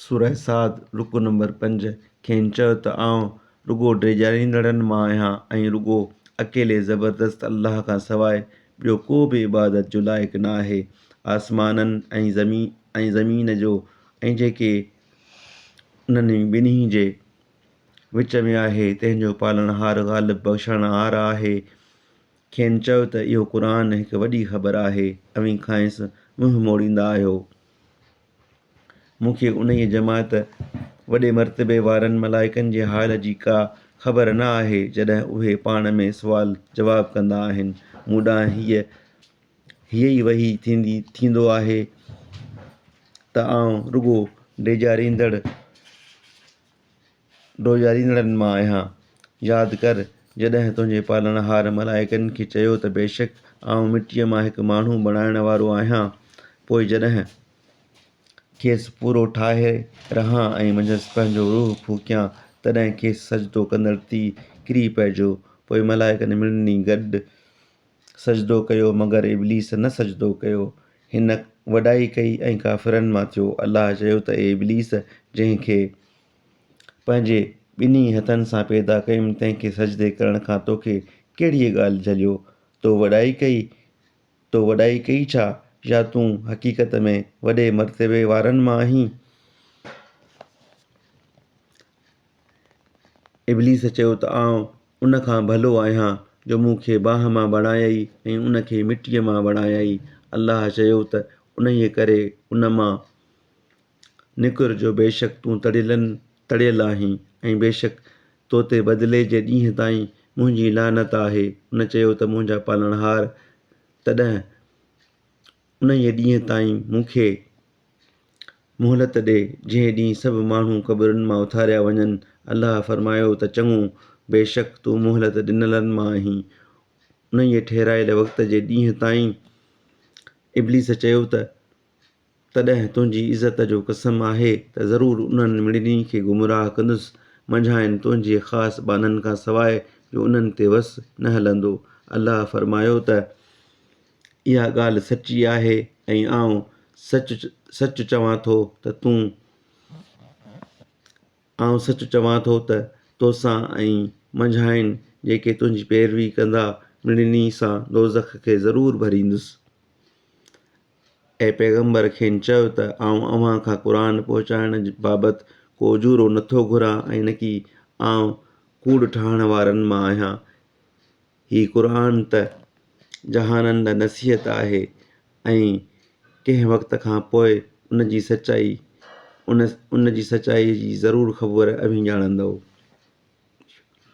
सूरह साद रुकु नंबर 5 खेनि चयो त आउं रुगो ॾेजारींदड़नि मां आहियां ऐं रुगो अकेले ज़बरदस्त अल्लाह खां सवाइ ॿियो को बि इबादत जो लाइक़ु न आहे। आसमाननि ऐं ज़मीन जो ऐं जेके उन्हनि ॿिन्ही जे विच में आहे तंहिंजो पालनहार ग़ालिब बख़्शणहार आहे। खेनि चयो त इहो क़ुरान हिकु वॾी ख़बर आहे। अवी खांइसि मुंहुं मोड़ींदा आहियो। मूंखे उन्हीअ जमात वॾे मर्तबे वारनि मलाइकनि जे हाल जी का ख़बर न आहे जॾहिं उहे पाण में सुवाल जवाब कंदा आहिनि। मूं ॾांहुं हीअ ई वही थींदो आहे त आउं रुगो ॾोजारींदड़नि मां आहियां। यादि कर जॾहिं तुंहिंजे पालनहार मलाइकनि खे चयो त बेशक आउं मिटीअ मां हिकु माण्हू बणाइण वारो आहियां, पोइ जॾहिं खेसि पूरो ठाहे रहां ऐं मंझंदि पंहिंजो रूह फूकियां तॾहिं खेसि सजदो कंदड़ थी किरी पइजो। पोइ मलाइकनि ॿिन्हिनि गॾु सजदो कयो मगर इब्लीस न सजदो कयो। हिन वॾाई कई ऐं काफ़िरनि मां थियो। अल्लाह चयो त ए इब्लीस, जंहिंखे पंहिंजे ॿिन्ही हथनि सां पैदा कयुमि तंहिंखे सजदे करण खां तोखे कहिड़ी ॻाल्हि झलियो? तो वॾाई कई छा या तूं हक़ीक़त में वॾे मर्तबे वारनि मां आहीं? इब्लीस चयो त आउं उन खां भलो आहियां जो मूंखे बाहि मां बणायई ऐं उन खे मिटीअ मां बणायई। अल्लाह चयो त उन्हीअ करे उन मां निकुर जो बेशक तूं तड़ियल आहीं ऐं बेशक तो ते बदिले जे ॾींहं ताईं मुंहिंजी लानत आहे। उन चयो त मुंहिंजा पालनहार तॾहिं उन्हीअ ॾींहं ताईं मूंखे मुहलत ॾे जंहिं ॾींहुं सभु माण्हू क़बरुनि मां उथारिया वञनि। अल्लाह फरमायो त चङो, बेशक तूं मुहलत ॾिनलनि मां आहीं उन्हीअ ठहिरायल वक़्त जे ॾींहं ताईं। इब्लीस चयो त तॾहिं तुंहिंजी इज़त जो कसम आहे त ज़रूरु उन्हनि ॿिन्ही खे गुमराह कंदुसि। मंझाइनि तुंहिंजे ख़ासि बाननि खां सवाइ जो उन्हनि ते वस न हलंदो। अल्लाह फरमायो त इहा ॻाल्हि सची आहे ऐं आउं सच चवां थो त तोसां ऐं मंझाइनि जेके तुंहिंजी पैरवी कंदा ॿिन्हिनि सां दोज़ख खे ज़रूरु भरींदुसि। ऐं पैगंबर खेनि चयो त आउं अव्हां खां क़ुरान पहुचाइण बाबति को उजूरो नथो घुरां ऐं न की आउं कूड़ ठाहण वारनि मां आहियां। हीउ क़ुरान त जहाननि लाइ नसीहत आहे ऐं कंहिं वक़्त खां पोइ उन जी सचाई जी ज़रूरु ख़बर अव्हीं ॼाणंदव।